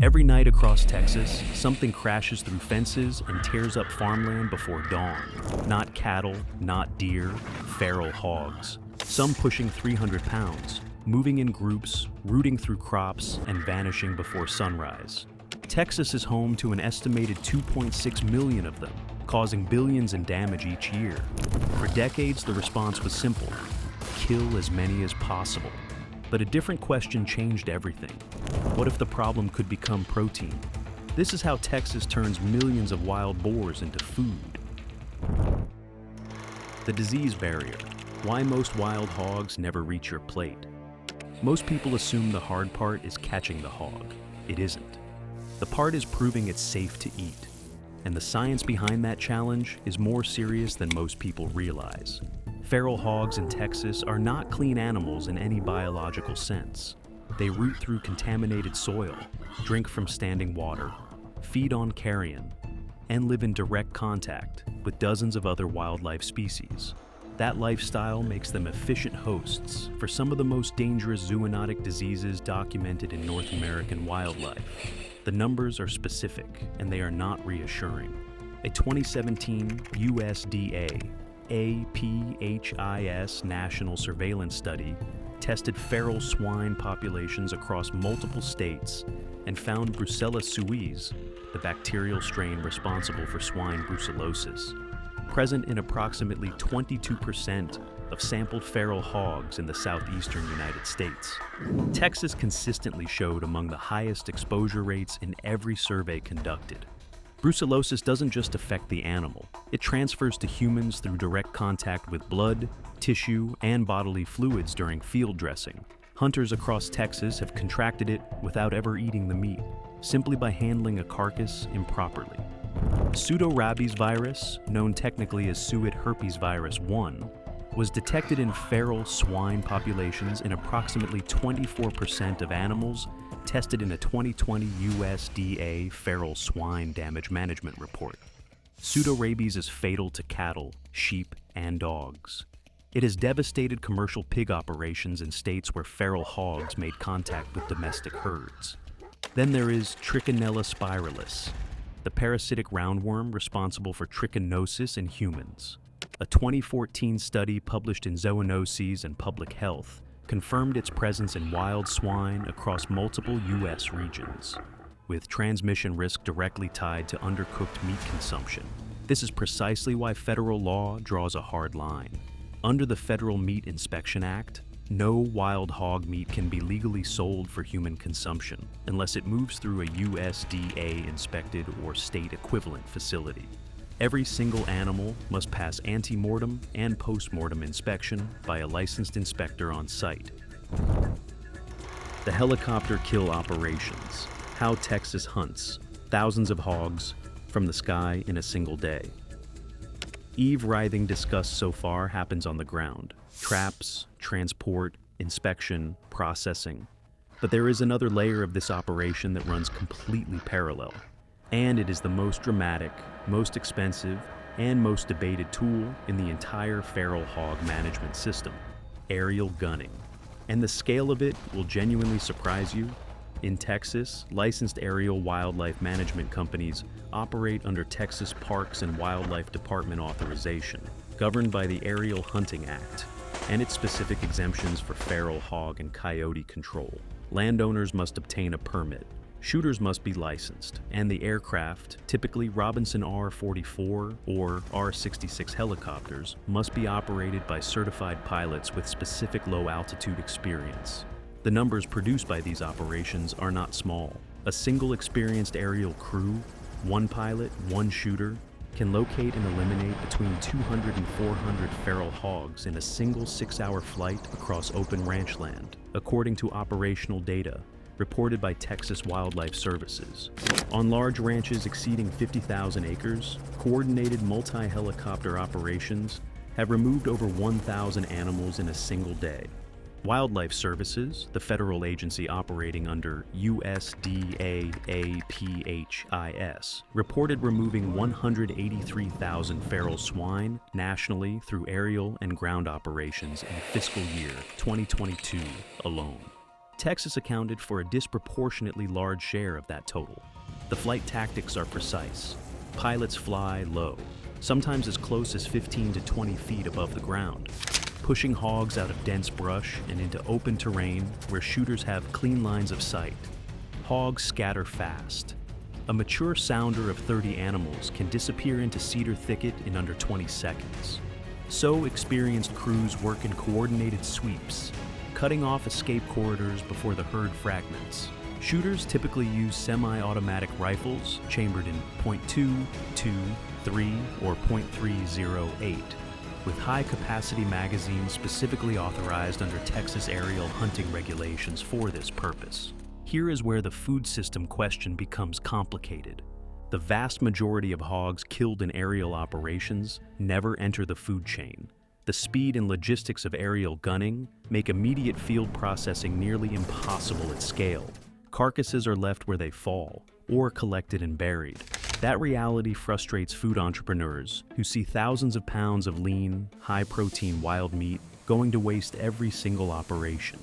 Every night across Texas, something crashes through fences and tears up farmland before dawn. Not cattle, not deer, feral hogs. Some pushing 300 pounds, moving in groups, rooting through crops, and vanishing before sunrise. Texas is home to an estimated 2.6 million of them, causing billions in damage each year. For decades, the response was simple: kill as many as possible. But a different question changed everything. What if the problem could become protein? This is how Texas turns millions of wild boars into food. The disease barrier. Why most wild hogs never reach your plate. Most people assume the hard part is catching the hog. It isn't. The part is proving it's safe to eat. And the science behind that challenge is more serious than most people realize. Feral hogs in Texas are not clean animals in any biological sense. They root through contaminated soil, drink from standing water, feed on carrion, and live in direct contact with dozens of other wildlife species. That lifestyle makes them efficient hosts for some of the most dangerous zoonotic diseases documented in North American wildlife. The numbers are specific, and they are not reassuring. A 2017 USDA APHIS national surveillance study tested feral swine populations across multiple states and found Brucella suis, the bacterial strain responsible for swine brucellosis, present in approximately 22% of sampled feral hogs in the southeastern United States. Texas consistently showed among the highest exposure rates in every survey conducted. Brucellosis doesn't just affect the animal. It transfers to humans through direct contact with blood, tissue, and bodily fluids during field dressing. Hunters across Texas have contracted it without ever eating the meat, simply by handling a carcass improperly. Pseudorabies virus, known technically as suid herpes virus 1, was detected in feral swine populations in approximately 24% of animals tested in a 2020 USDA feral swine damage management report. Pseudorabies is fatal to cattle, sheep, and dogs. It has devastated commercial pig operations in states where feral hogs made contact with domestic herds. Then there is Trichinella spiralis, the parasitic roundworm responsible for trichinosis in humans. A 2014 study published in Zoonoses and Public Health confirmed its presence in wild swine across multiple U.S. regions, with transmission risk directly tied to undercooked meat consumption. This is precisely why federal law draws a hard line. Under the Federal Meat Inspection Act, no wild hog meat can be legally sold for human consumption unless it moves through a USDA-inspected or state equivalent facility. Every single animal must pass ante-mortem and post-mortem inspection by a licensed inspector on site. The helicopter kill operations. How Texas hunts thousands of hogs from the sky in a single day. Writhing discussed so far happens on the ground. Traps, transport, inspection, processing. But there is another layer of this operation that runs completely parallel. And it is the most dramatic, most expensive, and most debated tool in the entire feral hog management system: aerial gunning. And the scale of it will genuinely surprise you. In Texas, licensed aerial wildlife management companies operate under Texas Parks and Wildlife Department authorization, governed by the Aerial Hunting Act, and its specific exemptions for feral hog and coyote control. Landowners must obtain a permit. Shooters must be licensed, and the aircraft, typically Robinson R-44 or R-66 helicopters, must be operated by certified pilots with specific low-altitude experience. The numbers produced by these operations are not small. A single experienced aerial crew, one pilot, one shooter, can locate and eliminate between 200 and 400 feral hogs in a single 6-hour flight across open ranch land, according to operational data reported by Texas Wildlife Services. On large ranches exceeding 50,000 acres, coordinated multi-helicopter operations have removed over 1,000 animals in a single day. Wildlife Services, the federal agency operating under USDA APHIS, reported removing 183,000 feral swine nationally through aerial and ground operations in fiscal year 2022 alone. Texas accounted for a disproportionately large share of that total. The flight tactics are precise. Pilots fly low, sometimes as close as 15 to 20 feet above the ground, pushing hogs out of dense brush and into open terrain where shooters have clean lines of sight. Hogs scatter fast. A mature sounder of 30 animals can disappear into cedar thicket in under 20 seconds. So experienced crews work in coordinated sweeps, cutting off escape corridors before the herd fragments. Shooters typically use semi-automatic rifles chambered in .2, .3, or .308, with high-capacity magazines specifically authorized under Texas aerial hunting regulations for this purpose. Here is where the food system question becomes complicated. The vast majority of hogs killed in aerial operations never enter the food chain. The speed and logistics of aerial gunning make immediate field processing nearly impossible at scale. Carcasses are left where they fall, or collected and buried. That reality frustrates food entrepreneurs who see thousands of pounds of lean, high-protein wild meat going to waste every single operation.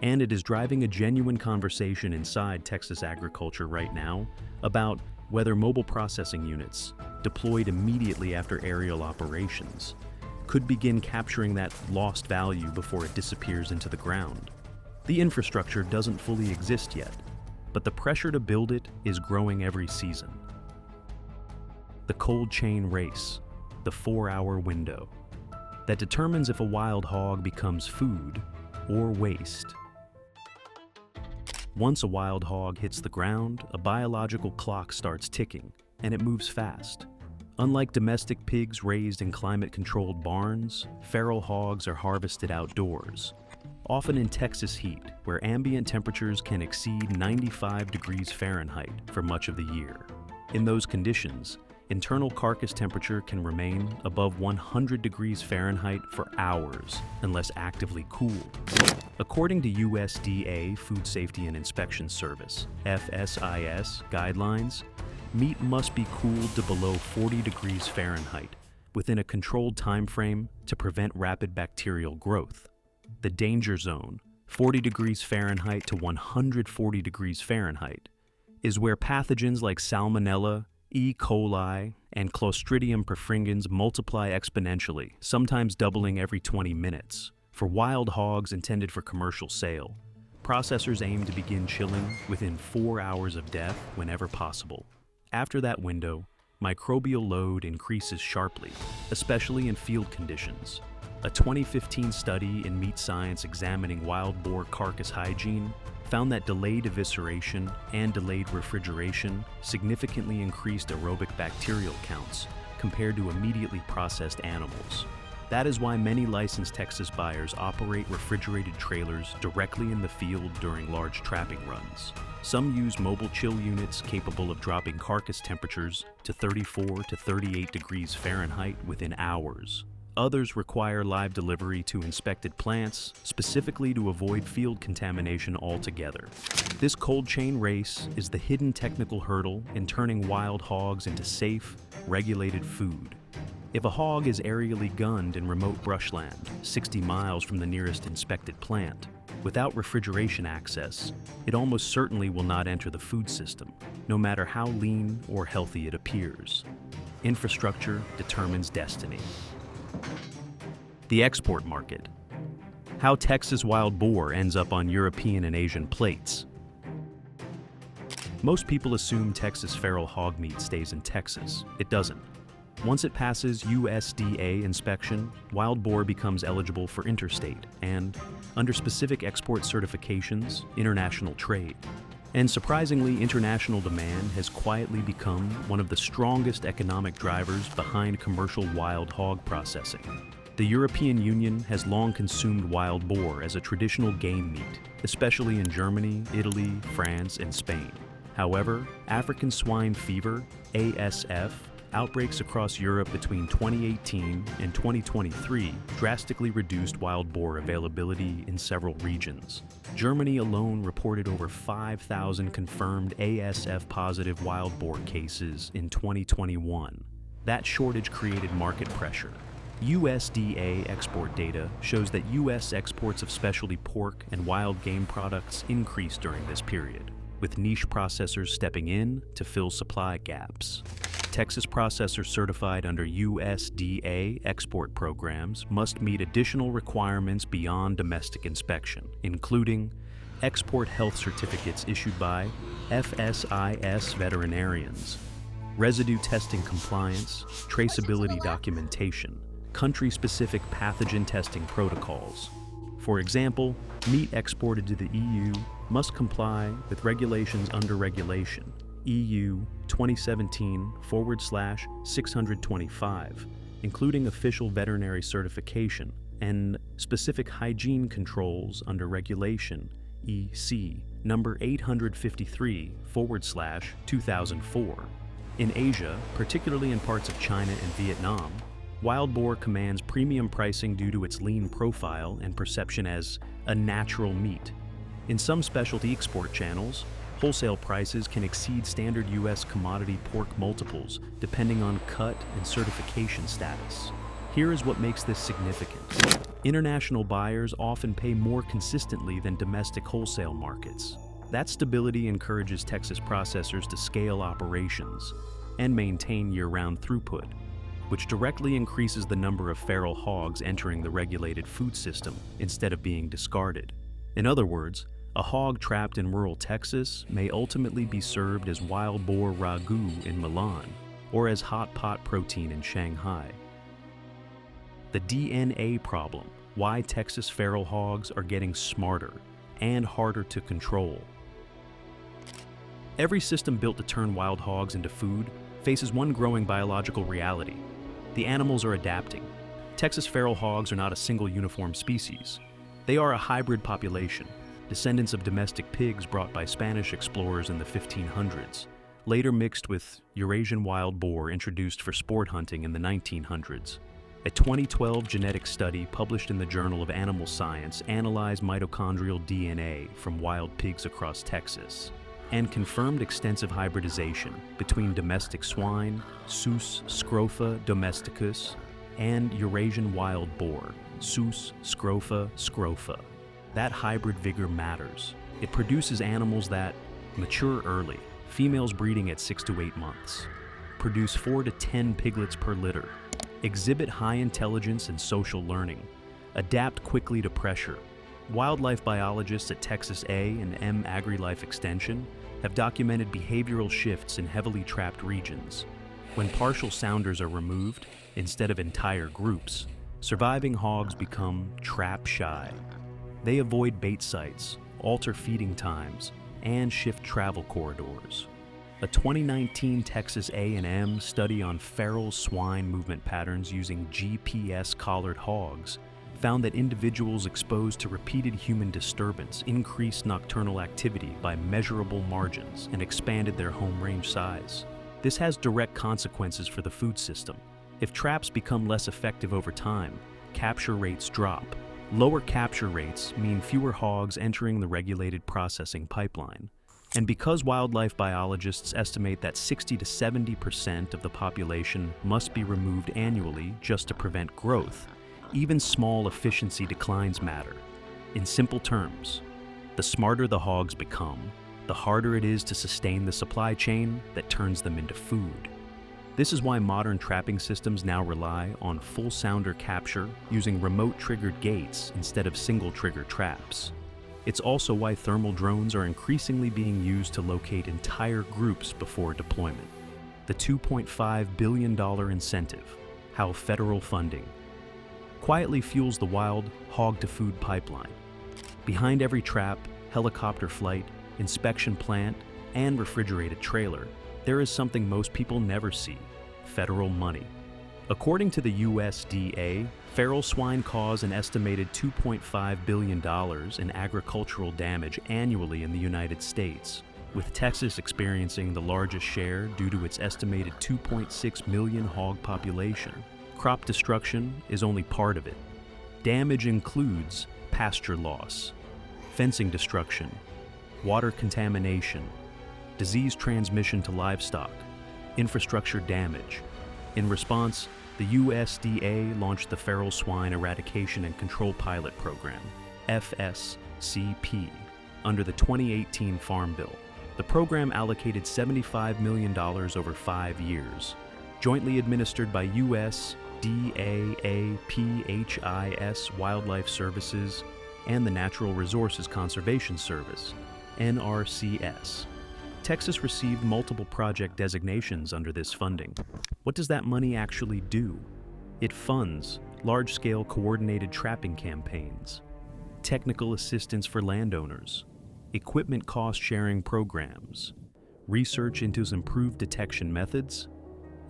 And it is driving a genuine conversation inside Texas agriculture right now about whether mobile processing units, deployed immediately after aerial operations, could begin capturing that lost value before it disappears into the ground. The infrastructure doesn't fully exist yet, but the pressure to build it is growing every season. The cold chain race, the 4-hour window, that determines if a wild hog becomes food or waste. Once a wild hog hits the ground, a biological clock starts ticking, and it moves fast. Unlike domestic pigs raised in climate-controlled barns, feral hogs are harvested outdoors, often in Texas heat, where ambient temperatures can exceed 95 degrees Fahrenheit for much of the year. In those conditions, internal carcass temperature can remain above 100 degrees Fahrenheit for hours unless actively cooled. According to USDA Food Safety and Inspection Service, FSIS, guidelines, meat must be cooled to below 40 degrees Fahrenheit within a controlled time frame to prevent rapid bacterial growth. The danger zone, 40 degrees Fahrenheit to 140 degrees Fahrenheit, is where pathogens like Salmonella, E. coli, and Clostridium perfringens multiply exponentially, sometimes doubling every 20 minutes. For wild hogs intended for commercial sale, processors aim to begin chilling within 4 hours of death whenever possible. After that window, microbial load increases sharply, especially in field conditions. A 2015 study in Meat Science examining wild boar carcass hygiene found that delayed evisceration and delayed refrigeration significantly increased aerobic bacterial counts compared to immediately processed animals. That is why many licensed Texas buyers operate refrigerated trailers directly in the field during large trapping runs. Some use mobile chill units capable of dropping carcass temperatures to 34 to 38 degrees Fahrenheit within hours. Others require live delivery to inspected plants, specifically to avoid field contamination altogether. This cold chain race is the hidden technical hurdle in turning wild hogs into safe, regulated food. If a hog is aerially gunned in remote brushland, 60 miles from the nearest inspected plant, without refrigeration access, it almost certainly will not enter the food system, no matter how lean or healthy it appears. Infrastructure determines destiny. The export market. How Texas wild boar ends up on European and Asian plates. Most people assume Texas feral hog meat stays in Texas. It doesn't. Once it passes USDA inspection, wild boar becomes eligible for interstate and, under specific export certifications, international trade. And surprisingly, international demand has quietly become one of the strongest economic drivers behind commercial wild hog processing. The European Union has long consumed wild boar as a traditional game meat, especially in Germany, Italy, France, and Spain. However, African swine fever, ASF, outbreaks across Europe between 2018 and 2023 drastically reduced wild boar availability in several regions. Germany alone reported over 5,000 confirmed ASF-positive wild boar cases in 2021. That shortage created market pressure. USDA export data shows that U.S. exports of specialty pork and wild game products increased during this period, with niche processors stepping in to fill supply gaps. Texas processors certified under USDA export programs must meet additional requirements beyond domestic inspection, including export health certificates issued by FSIS veterinarians, residue testing compliance, traceability documentation, country-specific pathogen testing protocols. For example, meat exported to the EU must comply with regulations under Regulation EU 2017/625, including official veterinary certification and specific hygiene controls under Regulation EC number 853/2004. In Asia, particularly in parts of China and Vietnam, wild boar commands premium pricing due to its lean profile and perception as a natural meat. In some specialty export channels, wholesale prices can exceed standard U.S. commodity pork multiples depending on cut and certification status. Here is what makes this significant. International buyers often pay more consistently than domestic wholesale markets. That stability encourages Texas processors to scale operations and maintain year-round throughput, which directly increases the number of feral hogs entering the regulated food system instead of being discarded. In other words, a hog trapped in rural Texas may ultimately be served as wild boar ragu in Milan or as hot pot protein in Shanghai. The DNA problem: why Texas feral hogs are getting smarter and harder to control. Every system built to turn wild hogs into food faces one growing biological reality. The animals are adapting. Texas feral hogs are not a single uniform species. They are a hybrid population, descendants of domestic pigs brought by Spanish explorers in the 1500s, later mixed with Eurasian wild boar introduced for sport hunting in the 1900s. A 2012 genetic study published in the Journal of Animal Science analyzed mitochondrial DNA from wild pigs across Texas and confirmed extensive hybridization between domestic swine, Sus scrofa domesticus, and Eurasian wild boar, Sus scrofa scrofa. That hybrid vigor matters. It produces animals that mature early, females breeding at 6 to 8 months, produce 4 to 10 piglets per litter, exhibit high intelligence and social learning, adapt quickly to pressure. Wildlife biologists at Texas A and M AgriLife Extension have documented behavioral shifts in heavily trapped regions. When partial sounders are removed, instead of entire groups, surviving hogs become trap-shy. They avoid bait sites, alter feeding times, and shift travel corridors. A 2019 Texas A&M study on feral swine movement patterns using GPS-collared hogs found that individuals exposed to repeated human disturbance increased nocturnal activity by measurable margins and expanded their home range size. This has direct consequences for the food system. If traps become less effective over time, capture rates drop. Lower capture rates mean fewer hogs entering the regulated processing pipeline. And because wildlife biologists estimate that 60 to 70% of the population must be removed annually just to prevent growth, even small efficiency declines matter. In simple terms, the smarter the hogs become, the harder it is to sustain the supply chain that turns them into food. This is why modern trapping systems now rely on full sounder capture using remote-triggered gates instead of single-trigger traps. It's also why thermal drones are increasingly being used to locate entire groups before deployment. The $2.5 billion incentive, how federal funding, quietly fuels the wild hog-to-food pipeline. Behind every trap, helicopter flight, inspection plant, and refrigerated trailer, there is something most people never see: federal money. According to the USDA, feral swine cause an estimated $2.5 billion in agricultural damage annually in the United States, with Texas experiencing the largest share due to its estimated 2.6 million hog population. Crop destruction is only part of it. Damage includes pasture loss, fencing destruction, water contamination, disease transmission to livestock, infrastructure damage. In response, the USDA launched the Feral Swine Eradication and Control Pilot Program, FSCP, under the 2018 Farm Bill. The program allocated $75 million over 5 years, jointly administered by USDA, APHIS Wildlife Services, and the Natural Resources Conservation Service, NRCS. Texas received multiple project designations under this funding. What does that money actually do? It funds large-scale coordinated trapping campaigns, technical assistance for landowners, equipment cost-sharing programs, research into improved detection methods,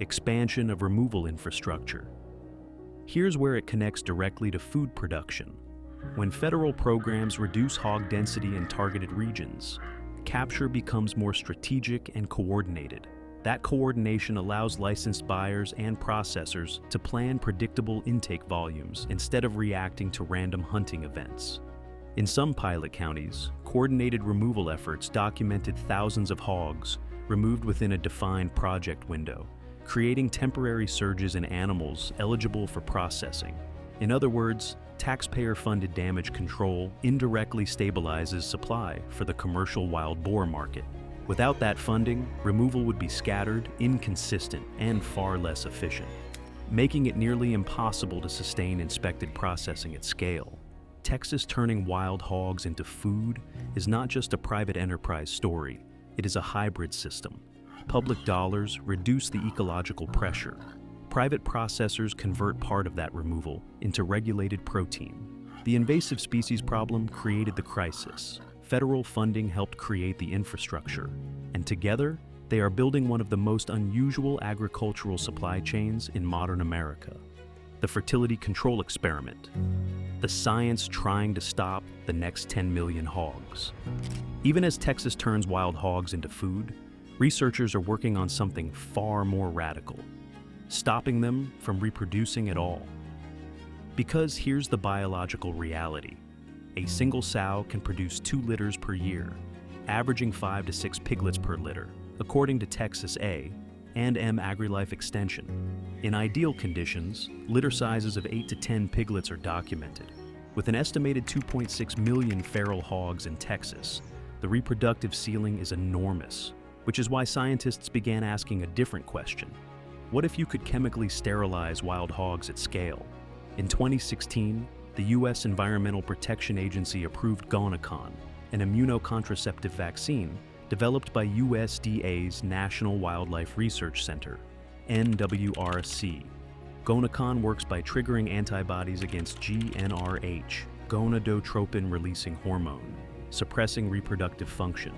expansion of removal infrastructure. Here's where it connects directly to food production. When federal programs reduce hog density in targeted regions, capture becomes more strategic and coordinated. That coordination allows licensed buyers and processors to plan predictable intake volumes instead of reacting to random hunting events. In some pilot counties, coordinated removal efforts documented thousands of hogs removed within a defined project window, creating temporary surges in animals eligible for processing. In other words, taxpayer-funded damage control indirectly stabilizes supply for the commercial wild boar market. Without that funding, removal would be scattered, inconsistent, and far less efficient, making it nearly impossible to sustain inspected processing at scale. Texas turning wild hogs into food is not just a private enterprise story, it is a hybrid system. Public dollars reduce the ecological pressure. Private processors convert part of that removal into regulated protein. The invasive species problem created the crisis. Federal funding helped create the infrastructure, and together, they are building one of the most unusual agricultural supply chains in modern America. The fertility control experiment. The science trying to stop the next 10 million hogs. Even as Texas turns wild hogs into food, researchers are working on something far more radical: stopping them from reproducing at all. Because here's the biological reality. A single sow can produce 2 litters per year, averaging 5 to 6 piglets per litter, according to Texas A and M AgriLife Extension. In ideal conditions, litter sizes of 8 to 10 piglets are documented. With an estimated 2.6 million feral hogs in Texas, the reproductive ceiling is enormous, which is why scientists began asking a different question. What if you could chemically sterilize wild hogs at scale? In 2016, the U.S. Environmental Protection Agency approved Gonacon, an immunocontraceptive vaccine developed by USDA's National Wildlife Research Center, NWRC. Gonacon works by triggering antibodies against GnRH, gonadotropin-releasing hormone, suppressing reproductive function.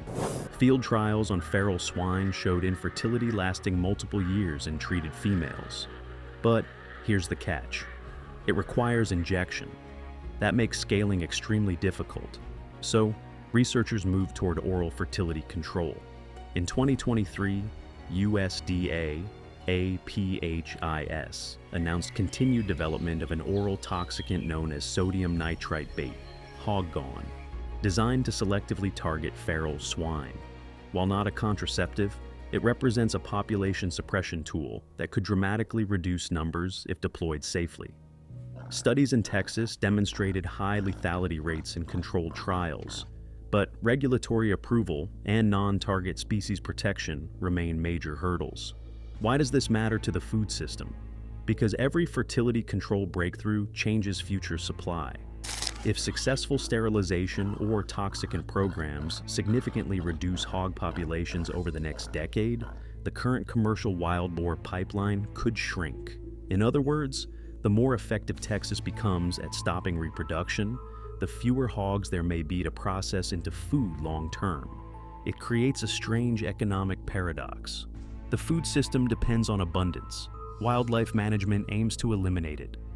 Field trials on feral swine showed infertility lasting multiple years in treated females. But here's the catch. It requires injection. That makes scaling extremely difficult. So, researchers moved toward oral fertility control. In 2023, USDA, APHIS, announced continued development of an oral toxicant known as sodium nitrite bait, HogGon, designed to selectively target feral swine. While not a contraceptive, it represents a population suppression tool that could dramatically reduce numbers if deployed safely. Studies in Texas demonstrated high lethality rates in controlled trials, but regulatory approval and non-target species protection remain major hurdles. Why does this matter to the food system? Because every fertility control breakthrough changes future supply. If successful sterilization or toxicant programs significantly reduce hog populations over the next decade, the current commercial wild boar pipeline could shrink. In other words, the more effective Texas becomes at stopping reproduction, the fewer hogs there may be to process into food long term. It creates a strange economic paradox. The food system depends on abundance. Wildlife management aims to eliminate it.